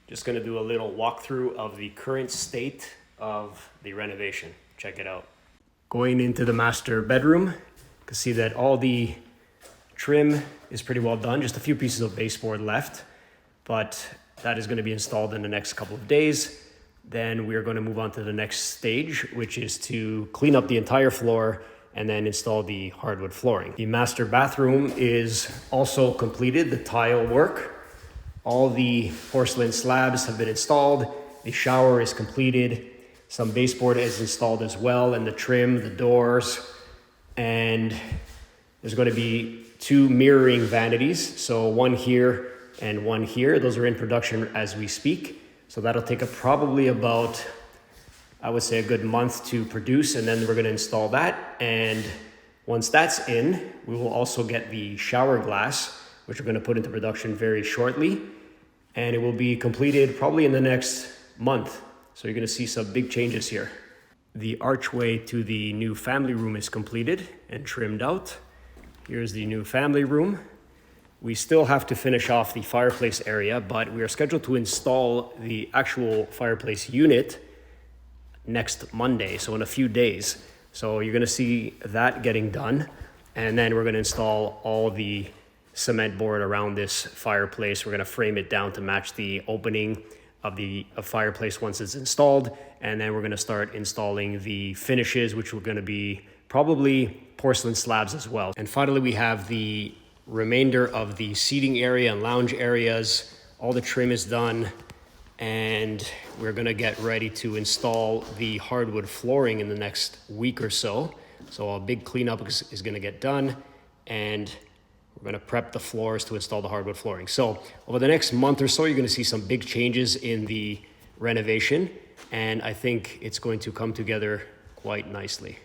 Just gonna do a little walkthrough of the current state of the renovation. Check it out. Going into the master bedroom, you can see that all the trim is pretty well done. Just a few pieces of baseboard left, but that is gonna be installed in the next couple of days. Then we are gonna move on to the next stage, which is to clean up the entire floor and then install the hardwood flooring. The master bathroom is also completed, the tile work. All the porcelain slabs have been installed. The shower is completed. Some baseboard is installed as well, and the trim, the doors, and there's going to be 2 mirroring vanities. So one here and one here. Those are in production as we speak. So that'll take probably about, I would say, a good month to produce, and then we're going to install that. And once that's in, we will also get the shower glass, which we're going to put into production very shortly. And it will be completed probably in the next month. So you're gonna see some big changes here. The archway to the new family room is completed and trimmed out. Here's the new family room. We still have to finish off the fireplace area, but we are scheduled to install the actual fireplace unit next Monday, so in a few days. So you're gonna see that getting done. And then we're gonna install all the cement board around this fireplace. We're gonna frame it down to match the opening of the fireplace once it's installed. And then we're gonna start installing the finishes, which are gonna be probably porcelain slabs as well. And finally, we have the remainder of the seating area and lounge areas. All the trim is done, and we're gonna get ready to install the hardwood flooring in the next week or so. So a big cleanup is gonna get done, and we're gonna prep the floors to install the hardwood flooring. So over the next month or so, you're gonna see some big changes in the renovation, and I think it's going to come together quite nicely.